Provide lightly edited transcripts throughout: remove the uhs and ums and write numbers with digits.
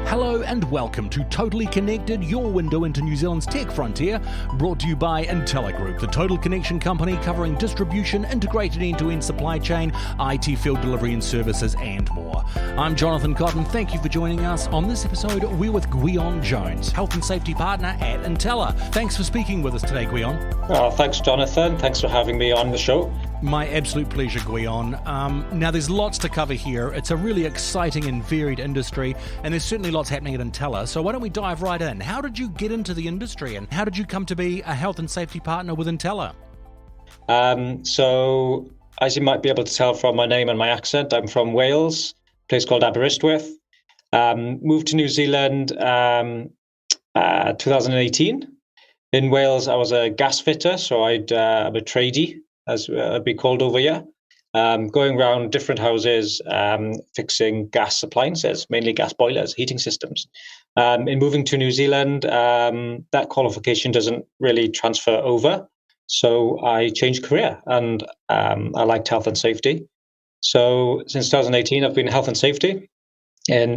Hello and welcome to Totally Connected, your window into New Zealand's tech frontier, brought to you by Entelar Group, the total connection company covering distribution, integrated end-to-end supply chain, IT field delivery and services, and more. I'm Jonathan Cotton. Thank you for joining us. On this episode, we're with Gwion Jones, health and safety partner at Entelar. Thanks for speaking with us today, Gwion. Oh, thanks, Jonathan. Thanks for having me on the show. My absolute pleasure, Gwion. Now, there's lots to cover here. It's a really exciting and varied industry, and there's certainly lots happening at Entelar. So why don't we dive right in? How did you get into the industry, and how did you come to be a health and safety partner with Entelar? So, as you might be able to tell from my name and my accent, I'm from Wales, a place called Aberystwyth. Moved to New Zealand 2018. In Wales, I was a gas fitter, so I'm a tradie, as I'd be called over here, going around different houses, fixing gas appliances, mainly gas boilers, heating systems. In moving to New Zealand, that qualification doesn't really transfer over. So I changed career, and I liked health and safety. So since 2018, I've been in health and safety, in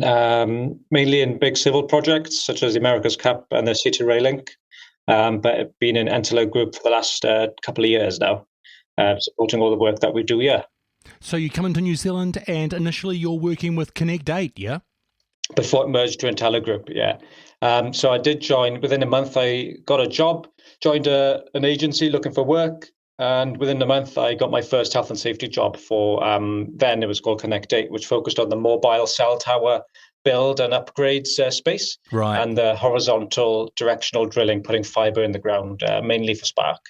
mainly in big civil projects such as the America's Cup and the City Rail Link. But I've been in Entelar Group for the last couple of years now, supporting all the work that we do here. So you come into New Zealand and initially you're working with Connect 8, yeah? Before it merged to Entelar Group, yeah. So I did join. Within a month, I got a job, joined an agency looking for work. And within a month, I got my first health and safety job for, then it was called Connect 8, which focused on the mobile cell tower build and upgrades space. Right. And the horizontal directional drilling, putting fiber in the ground, mainly for Spark.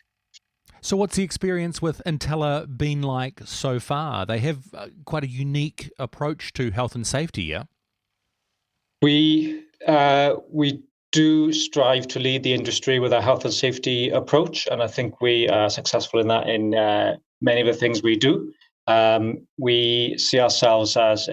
So what's the experience with Entelar been like so far? They have quite a unique approach to health and safety, yeah? We do strive to lead the industry with our health and safety approach, and I think we are successful in that in many of the things we do. We see ourselves as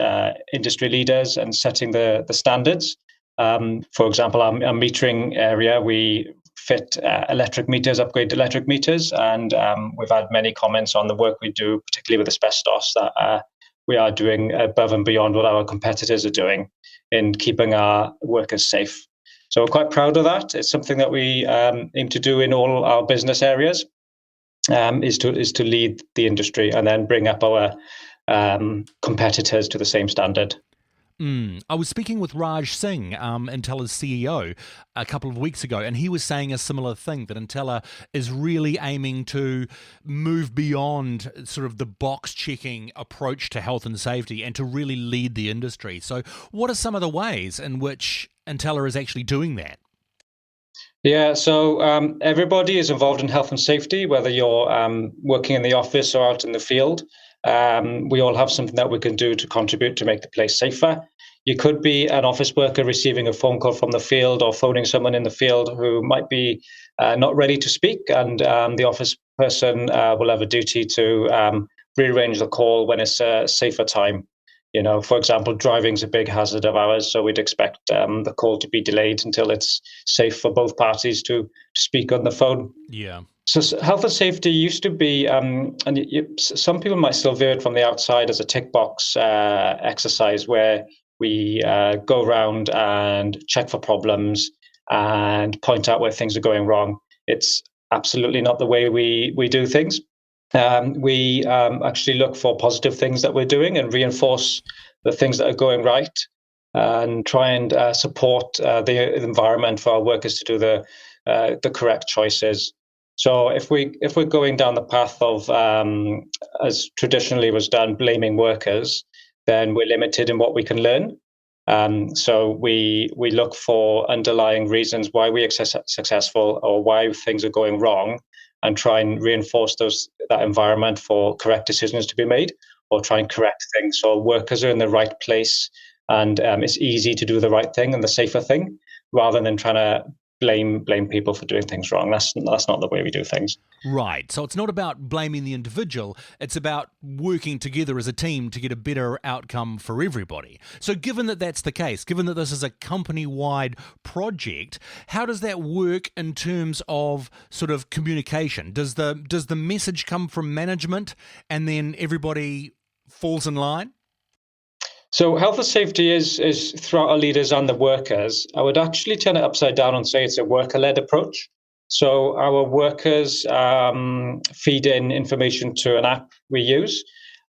industry leaders and setting the standards. For example, our metering area, we fit electric meters, upgrade electric meters, and we've had many comments on the work we do, particularly with asbestos, that we are doing above and beyond what our competitors are doing in keeping our workers safe. So we're quite proud of that. It's something that we aim to do in all our business areas, is to lead the industry and then bring up our competitors to the same standard. I was speaking with Raj Singh, Entelar's CEO, a couple of weeks ago, and he was saying a similar thing, that Entelar is really aiming to move beyond sort of the box-checking approach to health and safety and to really lead the industry. So what are some of the ways in which Entelar is actually doing that? Yeah, so everybody is involved in health and safety, whether you're working in the office or out in the field. We all have something that we can do to contribute to make the place safer. You could be an office worker receiving a phone call from the field or phoning someone in the field who might be not ready to speak, and the office person will have a duty to rearrange the call when it's a safer time. You know, for example, driving's a big hazard of ours, so we'd expect the call to be delayed until it's safe for both parties to speak on the phone. Yeah. So health and safety used to be, some people might still view it from the outside as a tick box exercise where we go around and check for problems and point out where things are going wrong. It's absolutely not the way we do things. We actually look for positive things that we're doing and reinforce the things that are going right, and try and support the environment for our workers to do the correct choices. So if we're going down the path of, as traditionally was done, blaming workers, then we're limited in what we can learn. So we look for underlying reasons why we are successful or why things are going wrong, and try and reinforce that environment for correct decisions to be made, or try and correct things so workers are in the right place and it's easy to do the right thing and the safer thing, rather than trying to blame people for doing things wrong. That's not the way we do things. Right. So it's not about blaming the individual. It's about working together as a team to get a better outcome for everybody. So given that that's the case, given that this is a company-wide project, how does that work in terms of sort of communication? Does the message come from management and then everybody falls in line? So health and safety is throughout our leaders and the workers. I would actually turn it upside down and say it's a worker-led approach. So our workers feed in information to an app we use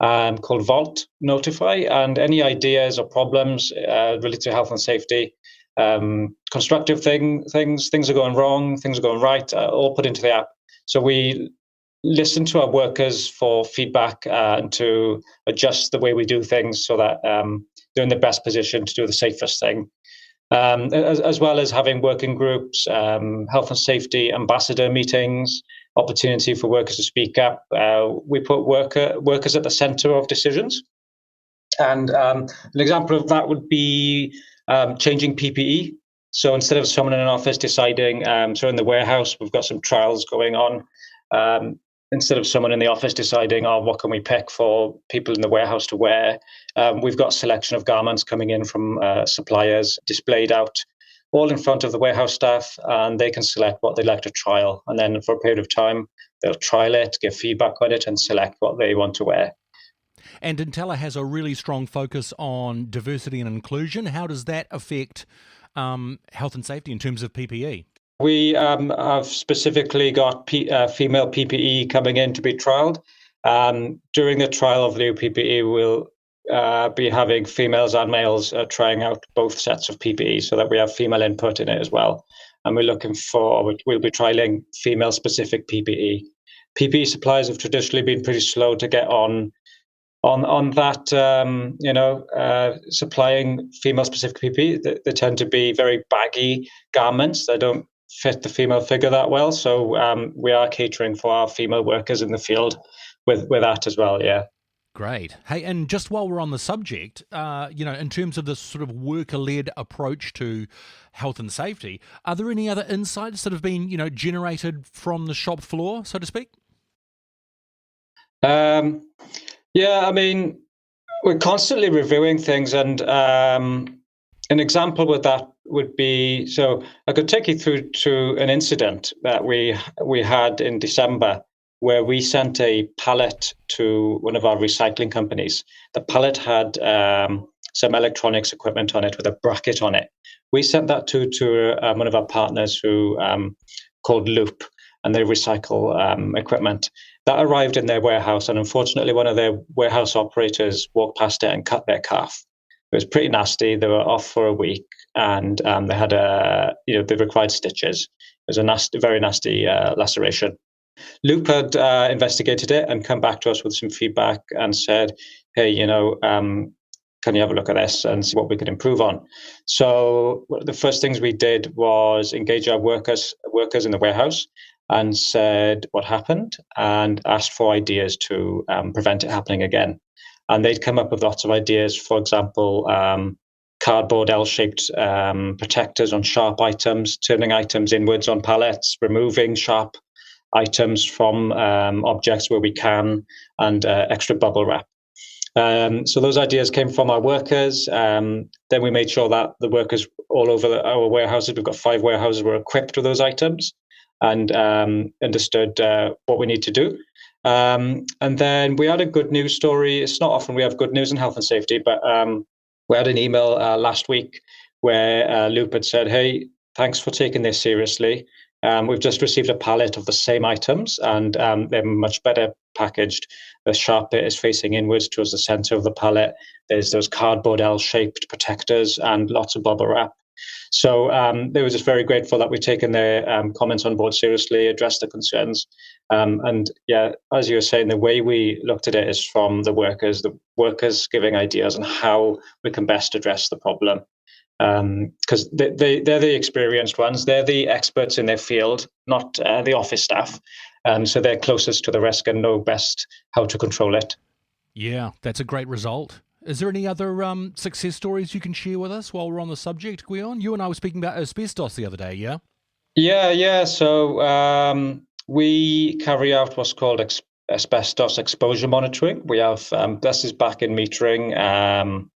called Vault Notify, and any ideas or problems related to health and safety, constructive things are going wrong, things are going right, all put into the app. So we listen to our workers for feedback and to adjust the way we do things so that they're in the best position to do the safest thing. As well as having working groups, health and safety ambassador meetings, opportunity for workers to speak up. We put workers at the center of decisions. And an example of that would be changing PPE. So instead of someone in an office deciding, so in the warehouse, we've got some trials going on. Instead of someone in the office deciding, oh, what can we pick for people in the warehouse to wear, we've got a selection of garments coming in from suppliers displayed out all in front of the warehouse staff, and they can select what they'd like to trial. And then for a period of time, they'll trial it, give feedback on it, and select what they want to wear. And Entelar has a really strong focus on diversity and inclusion. How does that affect health and safety in terms of PPE? We have specifically got female PPE coming in to be trialed. During the trial of the new PPE, we'll be having females and males trying out both sets of PPE so that we have female input in it as well. And we'll be trialing female-specific PPE. PPE suppliers have traditionally been pretty slow to get on that, supplying female-specific PPE. They tend to be very baggy garments. They don't fit the female figure that well. So we are catering for our female workers in the field with that as well, yeah. Great. Hey, and just while we're on the subject, in terms of this sort of worker-led approach to health and safety, are there any other insights that have been, generated from the shop floor, so to speak? Yeah, I mean, we're constantly reviewing things, and an example with that would be, so I could take you through to an incident that we had in December where we sent a pallet to one of our recycling companies. The pallet had some electronics equipment on it with a bracket on it. We sent that to one of our partners who called Loop, and they recycle equipment. That arrived in their warehouse, and unfortunately, one of their warehouse operators walked past it and cut their calf. It was pretty nasty. They were off for a week, and they had they required stitches. It was a very nasty laceration. Loop had investigated it and come back to us with some feedback and said, "Hey, can you have a look at this and see what we could improve on?" So the first things we did was engage our workers in the warehouse and said what happened and asked for ideas to prevent it happening again. And they'd come up with lots of ideas. For example, cardboard L-shaped protectors on sharp items, turning items inwards on pallets, removing sharp items from objects where we can, and extra bubble wrap. So those ideas came from our workers. Then we made sure that the workers all over our warehouses, we've got 5 warehouses, were equipped with those items and understood what we need to do. And then we had a good news story. It's not often we have good news in health and safety, but we had an email last week where Loop had said, "Hey, thanks for taking this seriously. We've just received a pallet of the same items, and they're much better packaged. The sharp bit is facing inwards towards the center of the pallet. There's those cardboard L-shaped protectors and lots of bubble wrap." So they were just very grateful that we've taken their comments on board seriously, addressed the concerns. And yeah, as you were saying, the way we looked at it is from the workers giving ideas on how we can best address the problem. Because they're the experienced ones, they're the experts in their field, not the office staff. So they're closest to the risk and know best how to control it. Yeah, that's a great result. Is there any other success stories you can share with us while we're on the subject, Gwion? You and I were speaking about asbestos the other day, yeah? Yeah. So we carry out what's called asbestos exposure monitoring. We have, this is back in metering.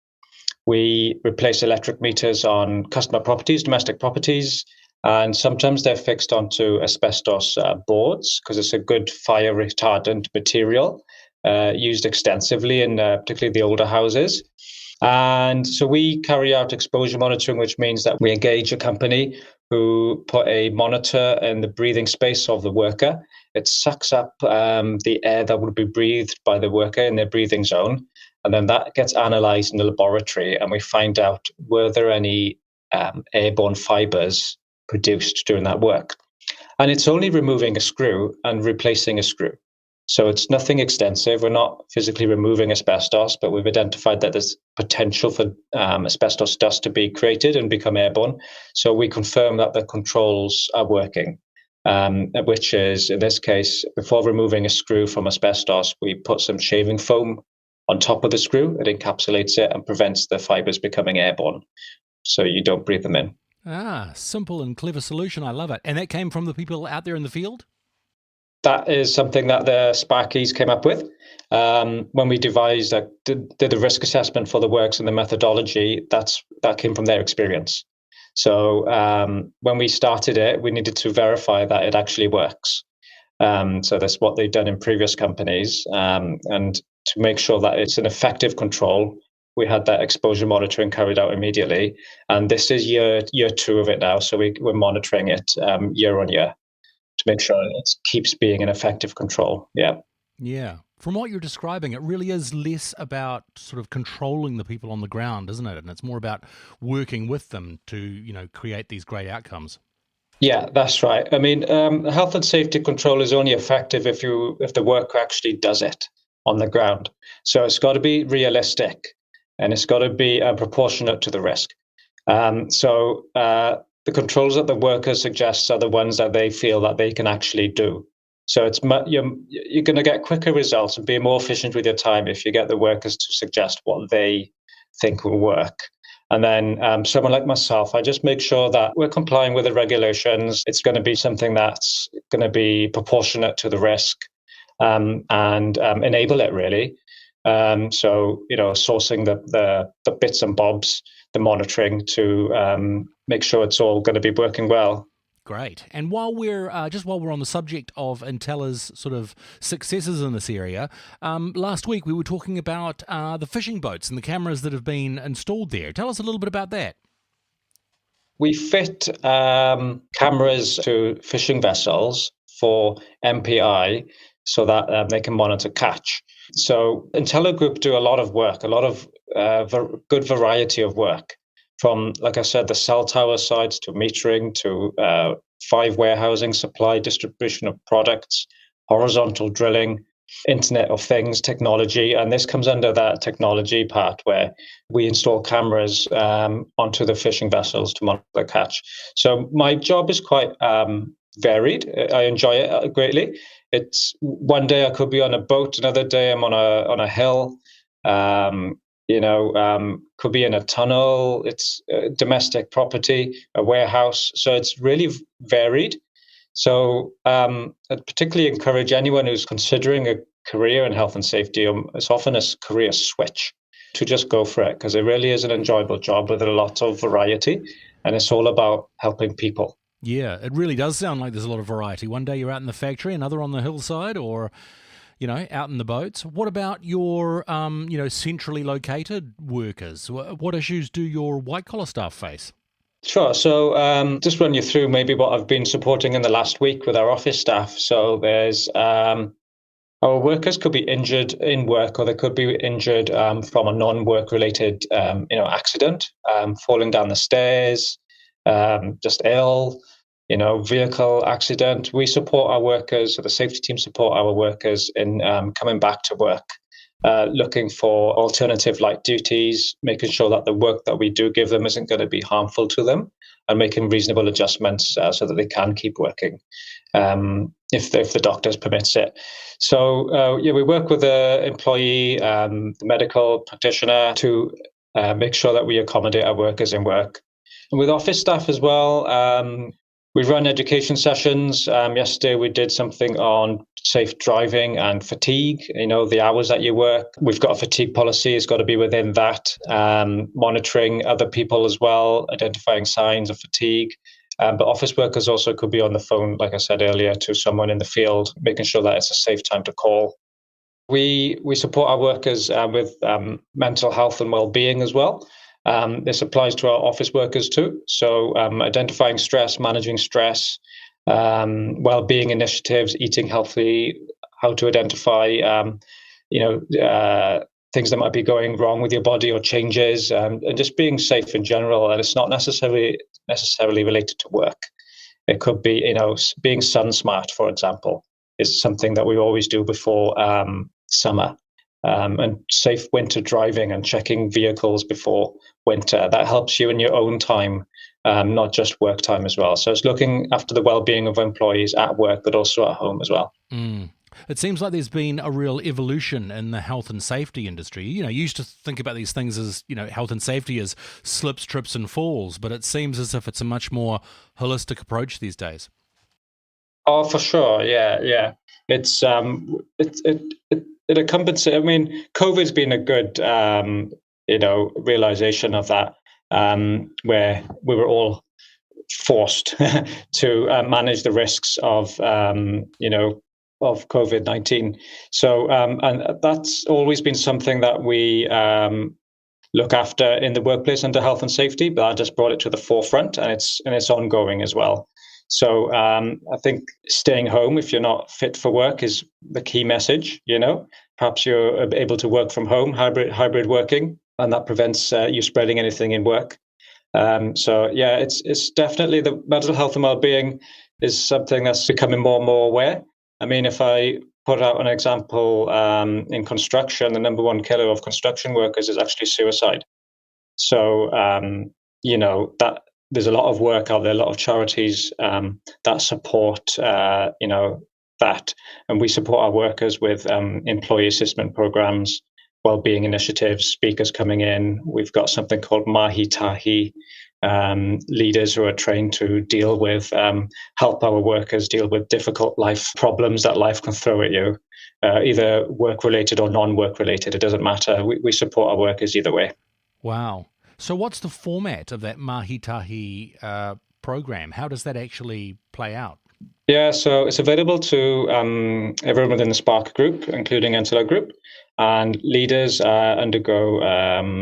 We replace electric meters on customer properties, domestic properties, and sometimes they're fixed onto asbestos boards because it's a good fire retardant material used extensively in particularly the older houses. And so we carry out exposure monitoring, which means that we engage a company who put a monitor in the breathing space of the worker. It sucks up the air that would be breathed by the worker in their breathing zone. And then that gets analyzed in the laboratory, and we find out were there any airborne fibers produced during that work. And it's only removing a screw and replacing a screw. So it's nothing extensive. We're not physically removing asbestos, but we've identified that there's potential for asbestos dust to be created and become airborne. So we confirm that the controls are working, which is, in this case, before removing a screw from asbestos, we put some shaving foam on top of the screw. It encapsulates it and prevents the fibers becoming airborne, so you don't breathe them in. Simple and clever solution. I love it. And that came from the people out there in the field? That is something that the Sparkies came up with. When we devised, did the risk assessment for the works and the methodology, that came from their experience. So when we started it, we needed to verify that it actually works. So that's what they've done in previous companies. And to make sure that it's an effective control, we had that exposure monitoring carried out immediately. And this is year 2 of it now. So we're monitoring it year on year to make sure it keeps being an effective control. Yeah. Yeah. From what you're describing, it really is less about sort of controlling the people on the ground, isn't it? And it's more about working with them to, create these great outcomes. Yeah, that's right. I mean, health and safety control is only effective if the worker actually does it on the ground. So it's got to be realistic, and it's got to be proportionate to the risk. The controls that the worker suggests are the ones that they feel that they can actually do. So you're going to get quicker results and be more efficient with your time if you get the workers to suggest what they think will work. And then someone like myself, I just make sure that we're complying with the regulations. It's going to be something that's going to be proportionate to the risk and enable it, really. Sourcing the bits and bobs, the monitoring to make sure it's all going to be working well. Great. And while we're on the subject of Entelar's sort of successes in this area, last week we were talking about the fishing boats and the cameras that have been installed there. Tell us a little bit about that. We fit cameras to fishing vessels for MPI so that they can monitor catch. So Entelar Group do a lot of work, a lot of good variety of work, from, like I said, the cell tower sites to metering to 5 warehousing, supply, distribution of products, horizontal drilling, Internet of Things technology. And this comes under that technology part where we install cameras onto the fishing vessels to monitor the catch. So my job is quite varied. I enjoy it greatly. It's one day I could be on a boat, another day I'm on a hill. Could be in a tunnel. It's domestic property, a warehouse. So it's really varied. So I'd particularly encourage anyone who's considering a career in health and safety, it's often a career switch, to just go for it, because it really is an enjoyable job with a lot of variety, and it's all about helping people. Yeah, it really does sound like there's a lot of variety. One day you're out in the factory, another on the hillside, or out in the boats. What about your, centrally located workers? What issues do your white-collar staff face? Sure. So just run you through maybe what I've been supporting in the last week with our office staff. So there's our workers could be injured in work, or they could be injured from a non-work related, accident, falling down the stairs, just ill, vehicle accident. We support our workers, or the safety team support our workers in coming back to work, looking for alternative light duties, making sure that the work that we do give them isn't going to be harmful to them, and making reasonable adjustments so that they can keep working if the doctors permits it. So we work with the employee, the medical practitioner, to make sure that we accommodate our workers in work. And with office staff as well, we run education sessions. Yesterday we did something on safe driving and fatigue, the hours that you work. We've got a fatigue policy, it's got to be within that. Monitoring other people as well, identifying signs of fatigue. But office workers also could be on the phone, like I said earlier, to someone in the field, making sure that it's a safe time to call. We support our workers with mental health and well-being as well. This applies to our office workers too. So identifying stress, managing stress, well-being initiatives, eating healthy, how to identify things that might be going wrong with your body or changes, and just being safe in general. And it's not necessarily related to work. It could be, being sun smart, for example, is something that we always do before summer. And safe winter driving and checking vehicles before winter. That helps you in your own time, not just work time as well. So it's looking after the well-being of employees at work, but also at home as well. Mm. It seems like there's been a real evolution in the health and safety industry. You used to think about these things as, health and safety as slips, trips and falls, but it seems as if it's a much more holistic approach these days. Oh, for sure. Yeah. It's it encompasses. I mean, COVID's been a good realization of that, where we were all forced to manage the risks of of COVID-19. So and that's always been something that we look after in the workplace under health and safety, but I just brought it to the forefront, and it's ongoing as well. So I think staying home if you're not fit for work is the key message. Perhaps you're able to work from home, hybrid working, and that prevents you spreading anything in work. So yeah, it's definitely the mental health and well-being is something that's becoming more and more aware. I mean, if I put out an example, in construction, the number one killer of construction workers is actually suicide. So that there's a lot of work out there, a lot of charities that support that, and we support our workers with employee assessment programs, well-being initiatives, speakers coming in. We've got something called Mahi Tahi, leaders who are trained to deal with, help our workers deal with difficult life problems that life can throw at you, either work-related or non-work related. It doesn't matter. We support our workers either way. Wow. So what's the format of that Mahi Tahi program? How does that actually play out? Yeah, so it's available to everyone within the Spark group, including Entelar Group, and leaders undergo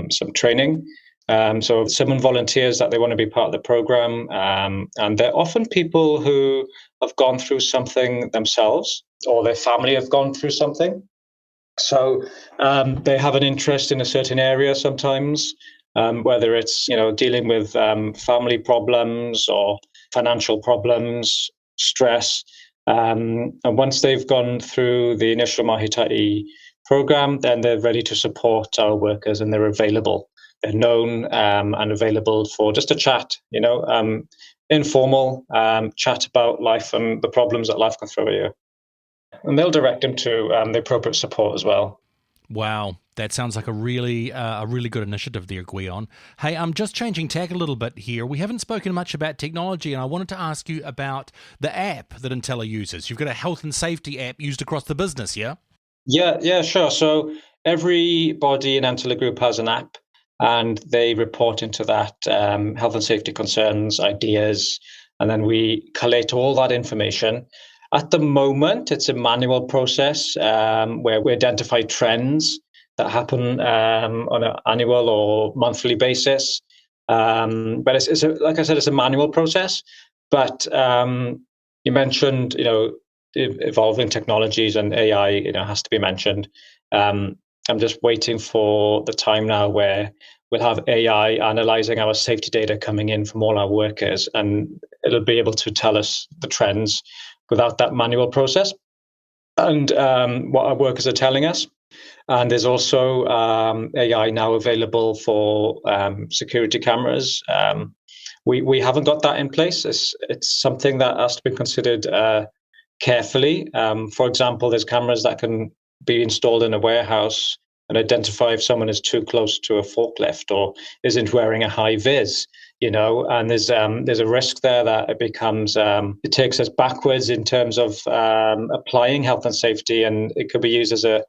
some training. So someone volunteers that they want to be part of the program, and they're often people who have gone through something themselves, or their family have gone through something. So they have an interest in a certain area sometimes, whether it's dealing with family problems or financial problems, stress. And once they've gone through the initial Mahi Tahi program, then they're ready to support our workers, and they're available. They're known and available for just a chat, informal chat about life and the problems that life can throw at you. And they'll direct them to the appropriate support as well. Wow, that sounds like a really good initiative there, Gwion. Hey, I'm just changing tack a little bit here. We haven't spoken much about technology, and I wanted to ask you about the app that Entelar uses. You've got a health and safety app used across the business, yeah? Yeah, sure. So everybody in Entelar Group has an app, and they report into that health and safety concerns, ideas, and then we collate all that information. At the moment, it's a manual process where we identify trends that happen on an annual or monthly basis. But like I said, it's a manual process. But you mentioned, evolving technologies, and AI, has to be mentioned. I'm just waiting for the time now where we'll have AI analyzing our safety data coming in from all our workers, and it'll be able to tell us the trends without that manual process, and what our workers are telling us. And there's also AI now available for security cameras. We haven't got that in place. It's something that has to be considered carefully. For example, there's cameras that can be installed in a warehouse and identify if someone is too close to a forklift or isn't wearing a high vis. And there's a risk there that it becomes it takes us backwards in terms of applying health and safety, and it could be used as a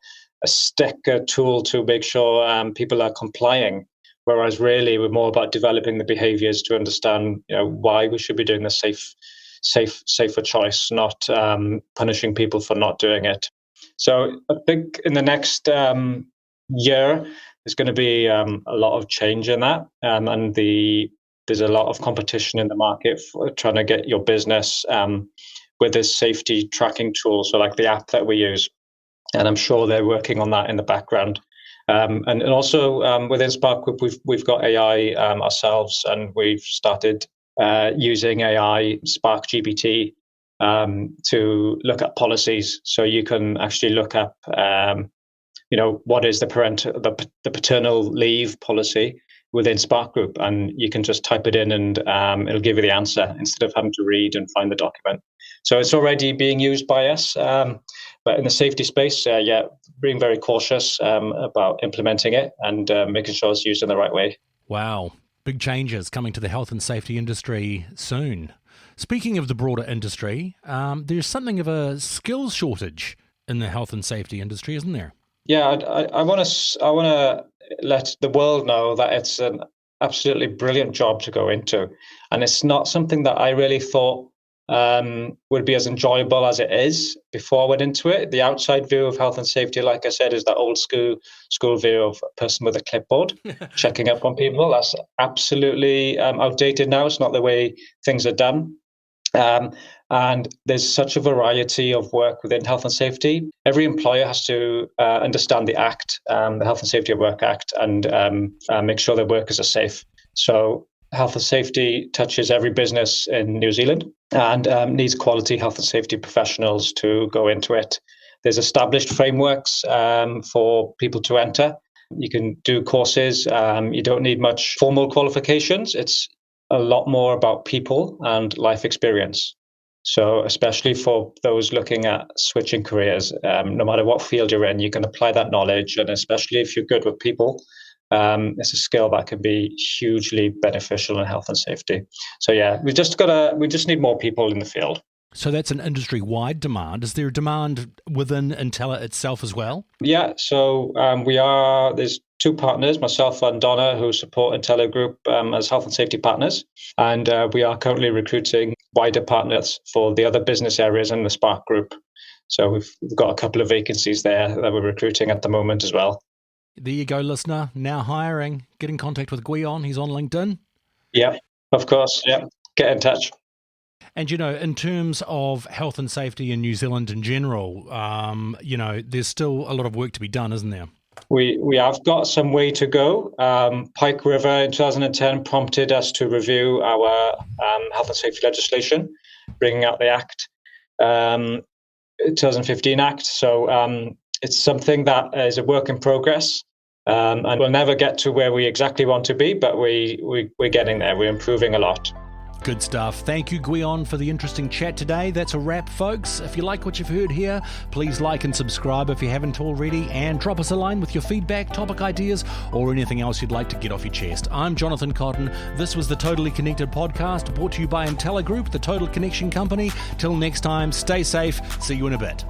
stick, a tool to make sure people are complying. Whereas really, we're more about developing the behaviours to understand, why we should be doing the safer choice, not punishing people for not doing it. So I think in the next year, there's going to be a lot of change in that, and there's a lot of competition in the market for trying to get your business with this safety tracking tool, so like the app that we use. And I'm sure they're working on that in the background. And also within Spark Group, we've got AI ourselves, and we've started using AI, Spark GPT, to look at policies. So you can actually look up, what is the paternal leave policy within Spark Group, and you can just type it in, and it'll give you the answer instead of having to read and find the document. So it's already being used by us, but in the safety space, being very cautious about implementing it and making sure it's used in the right way. Wow, big changes coming to the health and safety industry soon. Speaking of the broader industry, there's something of a skills shortage in the health and safety industry, isn't there? Yeah, I want to let the world know that it's an absolutely brilliant job to go into, and it's not something that I really thought would be as enjoyable as it is before I went into it. The outside view of health and safety, like I said, is that old school view of a person with a clipboard checking up on people. That's absolutely outdated now. It's not the way things are done. And there's such a variety of work within health and safety. Every employer has to understand the Act, the Health and Safety at Work Act, and make sure their workers are safe. So health and safety touches every business in New Zealand and needs quality health and safety professionals to go into it. There's established frameworks for people to enter. You can do courses. You don't need much formal qualifications. It's a lot more about people and life experience. So especially for those looking at switching careers, no matter what field you're in, you can apply that knowledge. And especially if you're good with people, it's a skill that can be hugely beneficial in health and safety. So yeah, we just need more people in the field. So that's an industry-wide demand. Is there a demand within Entelar itself as well? Yeah, so there's two partners, myself and Donna, who support Entelar Group as health and safety partners. And we are currently recruiting wider partners for the other business areas in the Spark Group. So we've got a couple of vacancies there that we're recruiting at the moment as well. There you go, listener. Now hiring. Get in contact with Gwion. He's on LinkedIn. Yeah, of course. Yeah, get in touch. And, in terms of health and safety in New Zealand in general, there's still a lot of work to be done, isn't there? We have got some way to go. Pike River in 2010 prompted us to review our health and safety legislation, bringing out the Act, 2015 Act. So it's something that is a work in progress, and we'll never get to where we exactly want to be, but we're getting there. We're improving a lot. Good stuff. Thank you, Gwion, for the interesting chat today. That's a wrap, folks. If you like what you've heard here, please like and subscribe if you haven't already, and drop us a line with your feedback, topic ideas, or anything else you'd like to get off your chest. I'm Jonathan Cotton. This was the Totally Connected podcast, brought to you by Entelar Group, the Total Connection Company. Till next time, stay safe. See you in a bit.